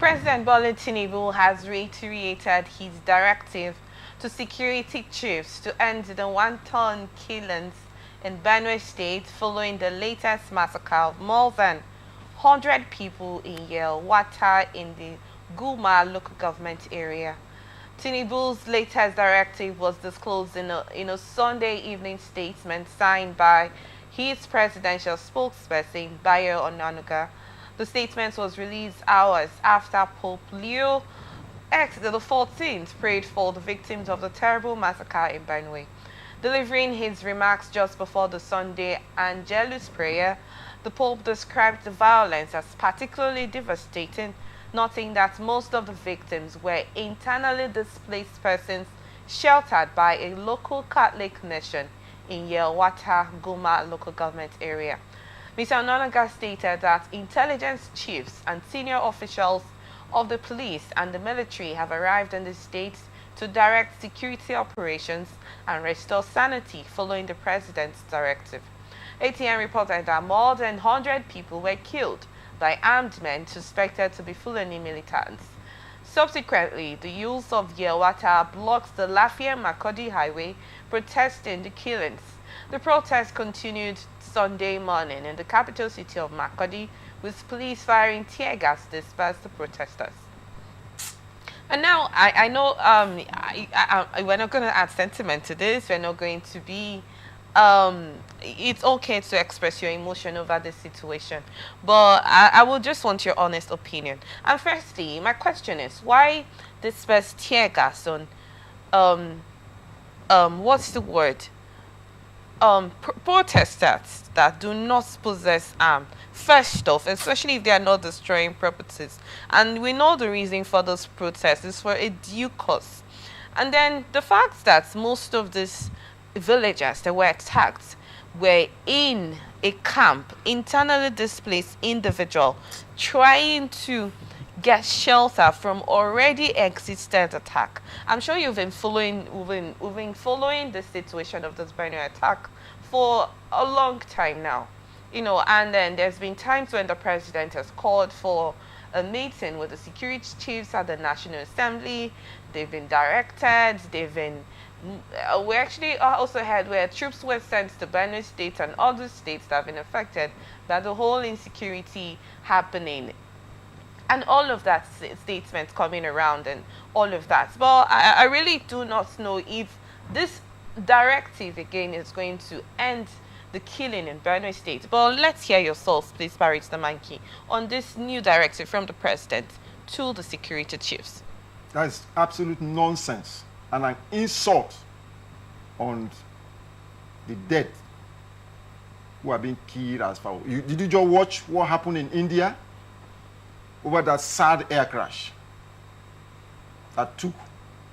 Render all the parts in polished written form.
President Bola Tinubu has reiterated his directive to security chiefs to end the wanton killings in Benue State following the latest massacre of more than 100 people in Yelwata in the Guma Local Government Area. Tinubu's latest directive was disclosed in a Sunday evening statement signed by his presidential spokesperson, Bayo Onanuga. The statement was released hours after Pope Leo the 14th prayed for the victims of the terrible massacre in Benue. Delivering his remarks just before the Sunday Angelus prayer, the Pope described the violence as particularly devastating, noting that most of the victims were internally displaced persons sheltered by a local Catholic mission in Yelwata, Guma Local Government Area. Mr. Onanuga stated that intelligence chiefs and senior officials of the police and the military have arrived in the state to direct security operations and restore sanity following the president's directive. ATN reported that more than 100 people were killed by armed men suspected to be Fulani militants. Subsequently, the youth of Yelwata blocked the Lafayette-Makurdi highway protesting the killings. The protest continued Sunday morning in the capital city of Makurdi, with police firing tear gas to disperse the protesters. And now, I know we're not going to add sentiment to this. We're not going to be... it's okay to express your emotion over this situation. But I will just want your honest opinion. And firstly, my question is, why disperse tear gas on... what's the word? Protesters that do not possess arms, first off, especially if they are not destroying properties. And we know the reason for those protests is for a due cause. And then the fact that most of these villagers that were attacked were in a camp, internally displaced individual, trying to get shelter from already existent attack. I'm sure you've been following the situation of this Benue attack for a long time now, and then there's been times when the president has called for a meeting with the security chiefs at the National Assembly. They've been directed, we actually also had where troops were sent to Benue State and other states that have been affected by the whole insecurity happening. And all of that statement coming around and all of that. But I really do not know if this directive again is going to end the killing in Benue State. But let's hear your thoughts, please, Paris the Monkey, on this new directive from the president to the security chiefs. That is absolute nonsense and an insult on the dead who are being killed as far. Did you just watch what happened in India over that sad air crash that took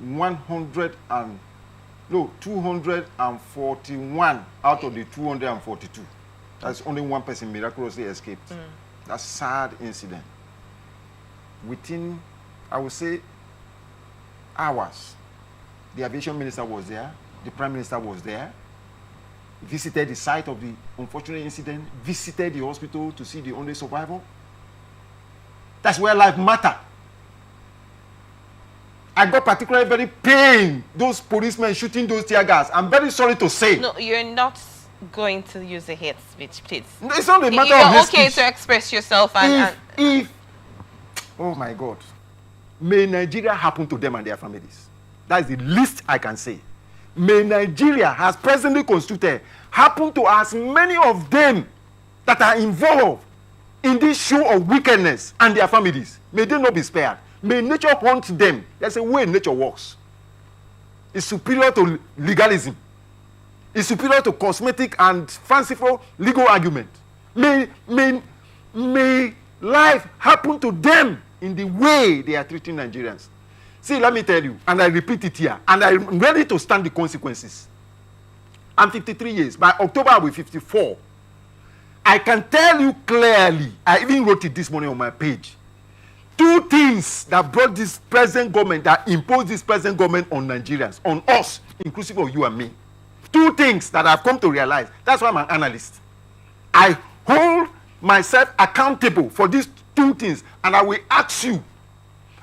241 out of the 242. That's only one person miraculously escaped. That sad incident. Within, I would say, hours, the aviation minister was there, the prime minister was there, visited the site of the unfortunate incident, visited the hospital to see the only survivor. That's where life matters. I got particularly very pained, those policemen shooting those tear gas. I'm very sorry to say. No, you're not going to use a hate speech, please. No, it's not a matter of hate You're okay speech. to express yourself. Oh my God. May Nigeria happen to them and their families. That is the least I can say. May Nigeria, as presently constituted, happen to as many of them that are involved in this show of wickedness and their families. May they not be spared. May nature haunt them. There's a way nature works. It's superior to legalism. It's superior to cosmetic and fanciful legal argument. May life happen to them in the way they are treating Nigerians. See, let me tell you, and I repeat it here, and I'm ready to stand the consequences. I'm 53 years. By October, I'll be 54. I can tell you clearly, I even wrote it this morning on my page, two things that brought this present government, that imposed this present government on Nigerians, on us, inclusive of you and me. Two things that I've come to realize. That's why I'm an analyst. I hold myself accountable for these two things, and I will ask you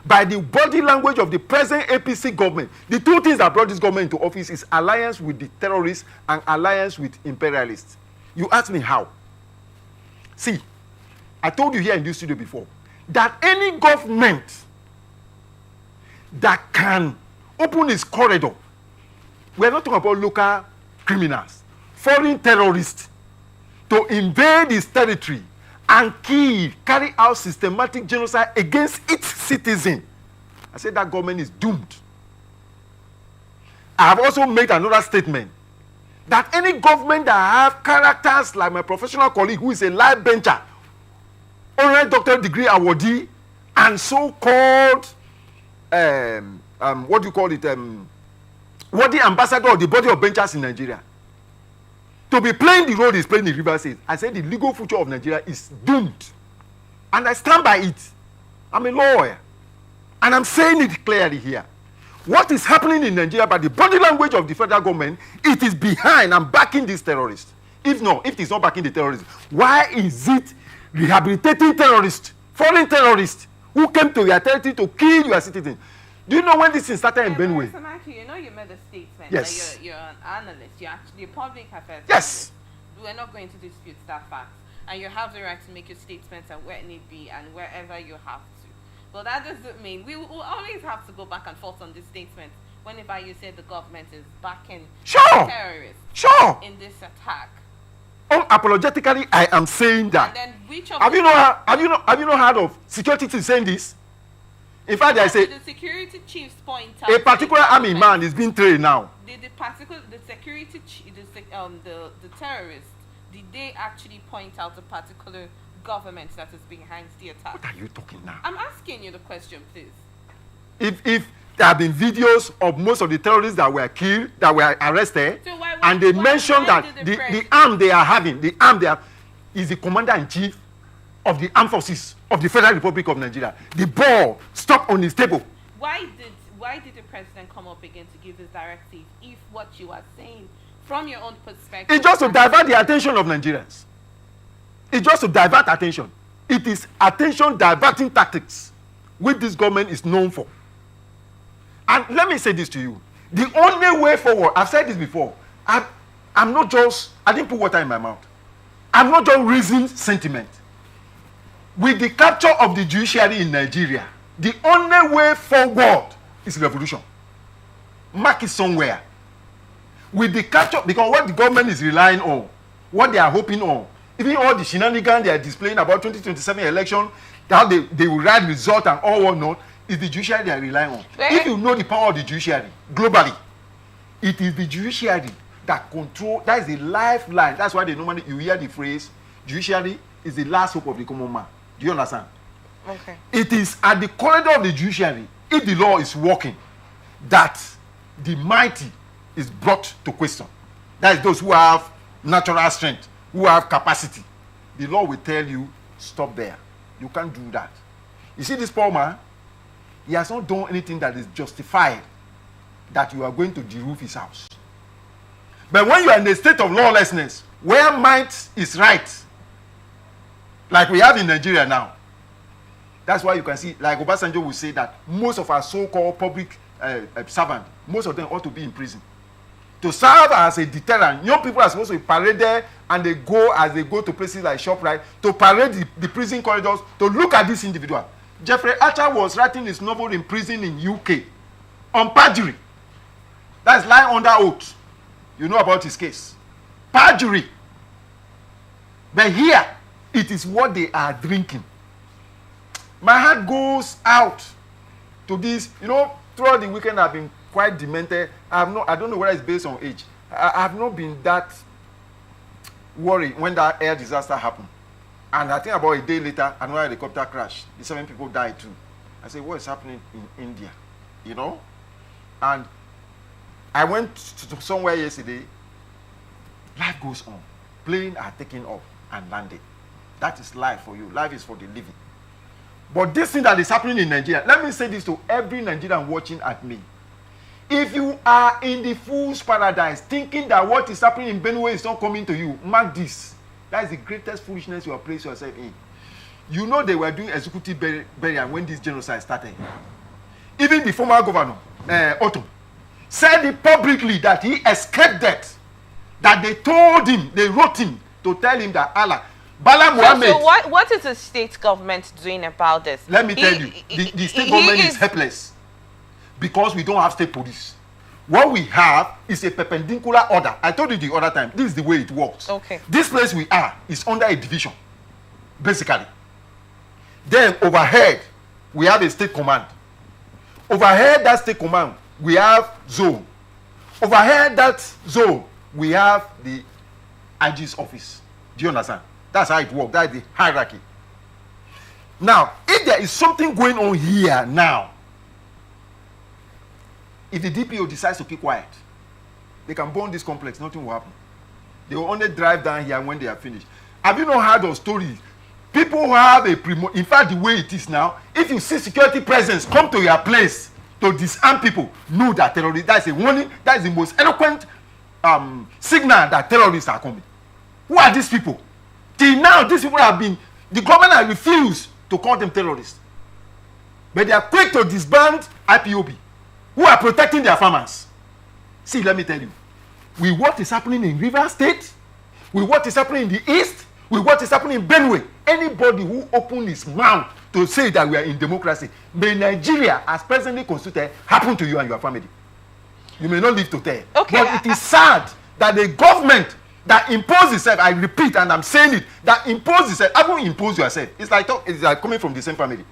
by the body language of the present APC government. The two things that brought this government into office is alliance with the terrorists and alliance with imperialists. You ask me how? See, I told you here in this studio before that any government that can open its corridor, we're not talking about local criminals, foreign terrorists, to invade its territory and kill, carry out systematic genocide against its citizens. I said that government is doomed. I have also made another statement that any government that have characters like my professional colleague who is a live bencher, honorary doctorate degree awardee, and so-called what do you call it, worthy ambassador of the body of benchers in Nigeria, to be playing the role he's playing in Rivers State, I said the legal future of Nigeria is doomed. And I stand by it. I'm a lawyer. And I'm saying it clearly here. What is happening in Nigeria by the body language of the federal government, it is behind and backing these terrorists. If it is not backing the terrorists, why is it rehabilitating terrorists, foreign terrorists, who came to your territory to kill your citizens? Do you know when this thing started in Benue? You know you made a statement. Yes. You're an analyst. You're actually a public affairs Yes. analyst. We're not going to dispute that fact. And you have the right to make your statements and where need be and wherever you have to. But that doesn't mean we will always have to go back and forth on this statement whenever you say the government is backing terrorists in this attack. Unapologetically, I am saying that. And then which of have you not heard of security chiefs saying this? In fact, I say the security chiefs point out a particular army man is being trained now. The security the terrorists, did they actually point out a particular government that is behind the attack? What are you talking now? I'm asking you the question, please. If there have been videos of most of the terrorists that were killed, that were arrested, so why and they mentioned that the arm they are having, is the commander-in-chief of the armed forces of the Federal Republic of Nigeria. The ball stopped on his table. Why did the president come up again to give this directive if what you are saying from your own perspective? It's just to divert the attention of Nigerians. It's just to divert attention. It is attention diverting tactics which this government is known for. And let me say this to you. The only way forward, I've said this before, I didn't put water in my mouth. I'm not just raising sentiment. With the capture of the judiciary in Nigeria, the only way forward is revolution. Mark it somewhere. With the capture, because what the government is relying on, what they are hoping on, even all the shenanigans they are displaying about 2027 election, how they will write result and all whatnot, is the judiciary they are relying on. If you know the power of the judiciary globally, it is the judiciary that control, that is the lifeline. That's why normally you hear the phrase, judiciary is the last hope of the common man. Do you understand? Okay. It is at the corridor of the judiciary, if the law is working, that the mighty is brought to question. That is those who have natural strength, who have capacity. The law will tell you, stop there. You can't do that. You see this poor man, he has not done anything that is justified that you are going to deroof his house. But when you are in a state of lawlessness, where might is right, like we have in Nigeria now, that's why you can see, like Obasanjo will say that most of our so-called public servants, most of them ought to be in prison. To serve as a deterrent, young people are supposed to be paraded and they go to places like ShopRite to parade the prison corridors to look at this individual. Jeffrey Archer was writing his novel in prison in UK on perjury. That's lying under oath. You know about his case. Perjury. But here, it is what they are drinking. My heart goes out to this. You know, throughout the weekend I've been quite demented. I don't know whether it's based on age. I have not been that worried when that air disaster happened. And I think about a day later, another helicopter crashed. The 7 people died too. I said, what is happening in India? You know? And I went to somewhere yesterday. Life goes on. Planes are taking off and landing. That is life for you. Life is for the living. But this thing that is happening in Nigeria, let me say this to every Nigerian watching at me. If you are in the fool's paradise thinking that what is happening in Benue is not coming to you, mark this. That is the greatest foolishness you have placed yourself in. You know they were doing executive burial when this genocide started. even the former governor, Otto, said it publicly that he escaped death. That they told him, they wrote him to tell him that Bala Mohammed. So what is the state government doing about this? Let me tell you, the state government is helpless because we don't have state police. What we have is a perpendicular order. I told you the other time, this is the way it works. Okay. This place we are is under a division, basically. Then overhead, we have a state command. Overhead that state command, we have zone. Overhead that zone, we have the IG's office. Do you understand? That's how it works. That's the hierarchy. Now, if there is something going on here now, if the DPO decides to keep quiet, they can burn this complex, nothing will happen. They will only drive down here when they are finished. Have you not heard of stories? People who have a in fact, the way it is now, if you see security presence come to your place to disarm people, know that terrorists, that's a warning, that is the most eloquent signal that terrorists are coming. Who are these people? Till now, these people have been, the government has refused to call them terrorists. But they are quick to disband IPOB, who are protecting their farmers. See, let me tell you, with what is happening in River State, with what is happening in the East, with what is happening in Benue, anybody who opens his mouth to say that we are in democracy, may Nigeria, as presently constituted, happen to you and your family. You may not live to tell. Okay. But it is sad that the government that imposes itself, I repeat and I'm saying it, that imposes itself, I won't impose yourself. It's like coming from the same family.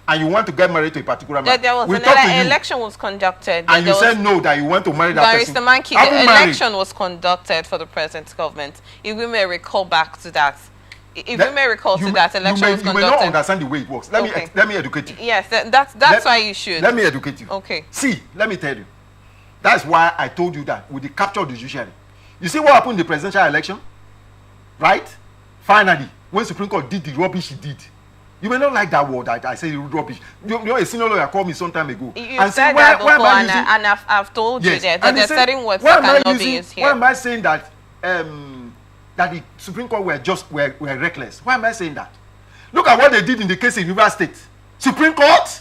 And you want to get married to a particular man. There was an election was conducted. And you said no, that you want to marry that person. Barrister Manki, the election was conducted for the present government. If we may recall back to that. Election was conducted. You may not understand the way it works. Let me educate you. Yes, that's why you should. Let me educate you. Okay. See, let me tell you. That's why I told you that with the capture of the judiciary. You see what happened in the presidential election? Right? Finally, when Supreme Court did the rubbish it did. You may not like that word. I say rubbish. You know, a senior lawyer called me some time ago. You said that before, and I've told you that there are certain words that cannot be used here. Why am I saying that that the Supreme Court were reckless? Why am I saying that? Look at what they did in the case in River State. Supreme Court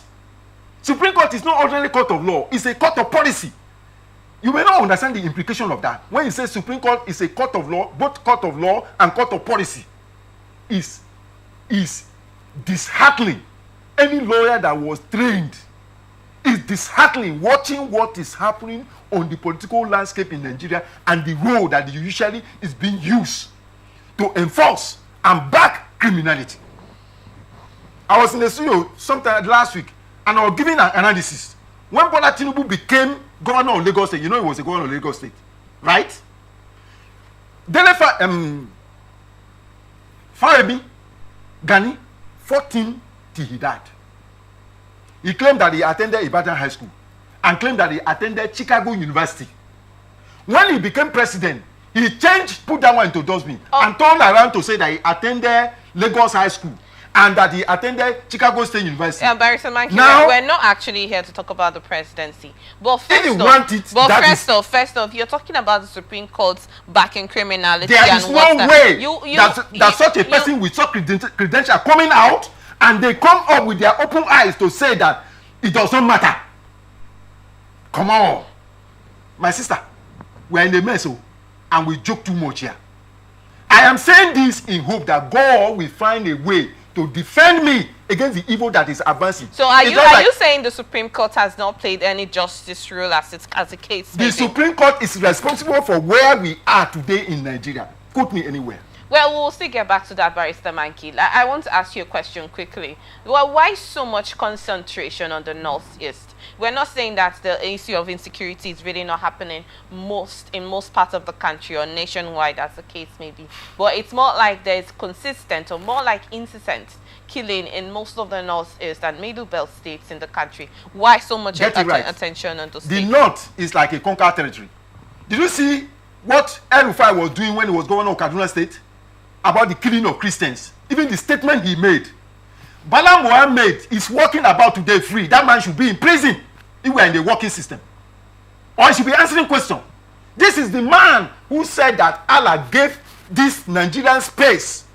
is not ordinary court of law. It's a court of policy. You may not understand the implication of that. When you say Supreme Court is a court of law, both court of law and court of policy is disheartening. Any lawyer that was trained is disheartening watching what is happening on the political landscape in Nigeria and the role that the judiciary is being used to enforce and back criminality. I was in the studio sometime last week and I was giving an analysis. When Bola Tinubu became governor of Lagos State, you know he was a governor of Lagos State, right? Faremi Gani, 14 till he died. He claimed that he attended Ibadan High School and claimed that he attended Chicago University. When he became president, he put that one into dustbin and turned around to say that he attended Lagos High School and that he attended Chicago State University. Barrister Manki, now we're not actually here to talk about the presidency. But first off, you're talking about the Supreme Court's backing criminality. There is no way that such a person with such credential coming out and they come up with their open eyes to say that it does not matter. Come on. My sister, we're in the mess and we joke too much here. I am saying this in hope that God will find a way to defend me against the evil that is advancing. So are you saying the Supreme Court has not played any justice role as a case? The Supreme Court is responsible for where we are today in Nigeria. Put me anywhere. Well, we'll still get back to that, Barrister Manki. I want to ask you a question quickly. Well, why so much concentration on the Northeast? We're not saying that the issue of insecurity is really not happening in most parts of the country or nationwide, as the case may be. But it's more like there's consistent or more like incessant killing in most of the Northeast and Middle Belt states in the country. Why so much attention on those states? The North is like a conquered territory. Did you see what El-Rufai was doing when he was governor of Kaduna State about the killing of Christians? Even the statement he made. Bala Mohammed is walking about today free. That man should be in prison if we are in the working system. Or he should be answering questions. This is the man who said that Allah gave this Nigerian space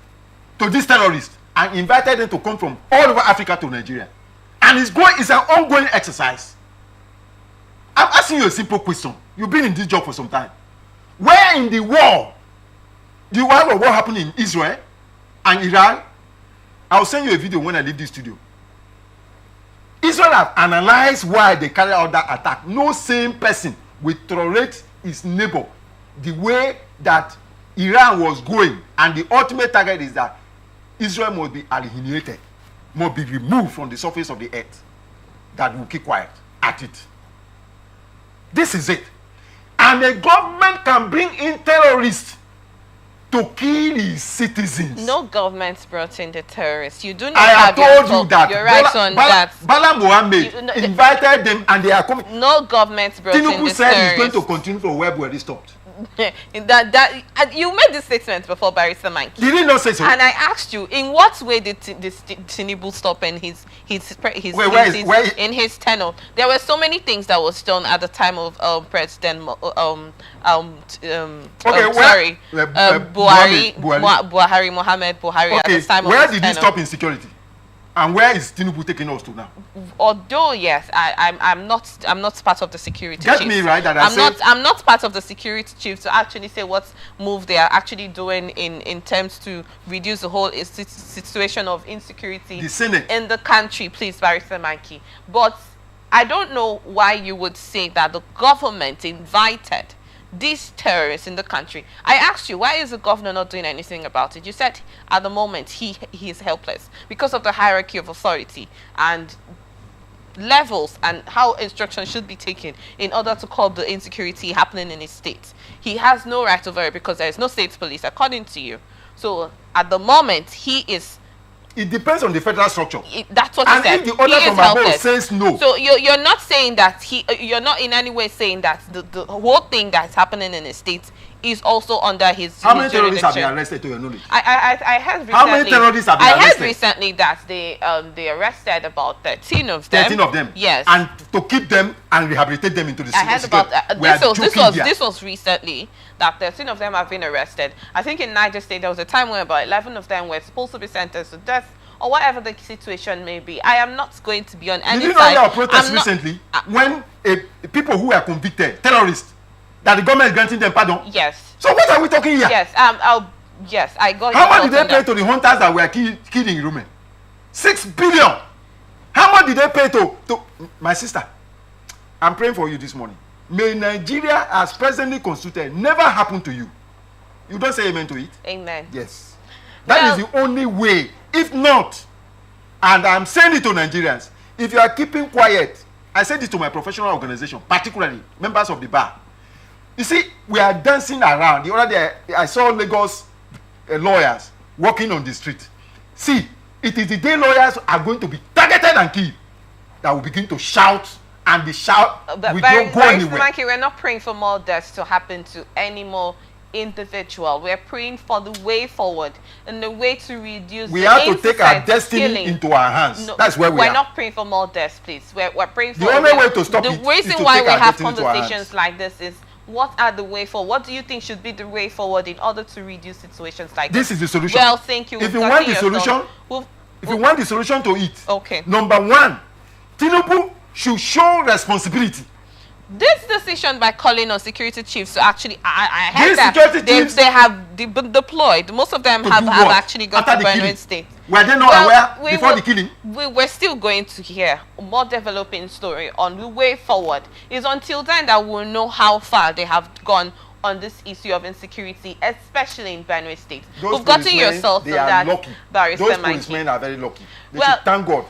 to these terrorists and invited them to come from all over Africa to Nigeria. And it's an ongoing exercise. I'm asking you a simple question. You've been in this job for some time. Where in the war do you have what happened in Israel and Iran? I'll send you a video when I leave this studio. Israel have analyzed why they carry out that attack. No same person will tolerate his neighbor the way that Iran was going, and the ultimate target is that Israel must be annihilated, must be removed from the surface of the earth. That will keep quiet at it. This is it. And the government can bring in terrorists to kill his citizens. No government brought in the terrorists. You do not I have told you that. You're right on that. Bala Mohammed invited them and they are coming. No government brought in the terrorists. Tinubu said he's going to continue for where they stopped. You made this statement before, Barrister Mike. Did he not say so? And I asked you, in what way did Tinubu stop in his tenure? There were so many things that was done at the time of President Buhari Mohammed Buhari. Okay, at the time where of his did he tenure. stop insecurity? And where is Tinubu taking us to now? Although yes, I'm not part of the security Get chiefs. me right that I'm not part of the security chiefs to actually say what move they are actually doing in terms to reduce the whole situation of insecurity in the country, please, Barrister Mikey. But I don't know why you would say that the government invited these terrorists in the country. I asked you, why is the governor not doing anything about it? You said at the moment he is helpless because of the hierarchy of authority and levels and how instructions should be taken in order to curb the insecurity happening in his state. He has no right over it because there is no state police, according to you. So at the moment, he is... It depends on the federal structure. That's what he said. And if the order from above says no. So you're not saying that you're not in any way saying that the whole thing that's happening in the state is also under his. How many terrorists have been arrested to your knowledge? I heard recently. How many terrorists have been arrested? I heard recently that they arrested about 13 of them. 13 of them. Yes. And to keep them and rehabilitate them into the city. I heard about this was recently that 13 of them have been arrested. I think in Niger State there was a time where about 11 of them were supposed to be sentenced to death or whatever the situation may be. I am not going to be on any side. Did you know there were protests recently when people who were convicted, terrorists, that the government is granting them pardon? Yes. So what are we talking here? Yes. Yes, I got. How much did they pay to the hunters that were killed in Rome? 6 billion. How much did they pay to my sister? I'm praying for you this morning. May Nigeria, as presently constituted, never happen to you. You don't say amen to it? Amen. Yes. That is the only way. If not, and I'm saying it to Nigerians, if you are keeping quiet, I said it to my professional organization, particularly members of the bar. You see, we are dancing around. The other day, I saw Lagos lawyers walking on the street. See, it is the day lawyers are going to be targeted and killed that will begin to shout, and the shout will not go anywhere. Mikey, we're not praying for more deaths to happen to any more individual. We're praying for the way forward and the way to reduce. We have to take our destiny into our hands. No, that's where we are. We're not praying for more deaths, please. We're praying for the only way to stop the reason why we have conversations like this is what are the way forward? What do you think should be the way forward in order to reduce situations like this? This is the solution. Well, thank you. If you want the solution, if you want the solution to it, okay. Number one, Tinubu should show responsibility. This decision by calling on security chiefs to actually, I heard that they have deployed. Most of them have actually gone to Benue State. Were they not aware before the killing? We're still going to hear more developing story on the way forward. It's until then that we'll know how far they have gone on this issue of insecurity, especially in Benue State. We've gotten your thoughts on that, Barrister Mikey. Those policemen are very lucky. They should thank God.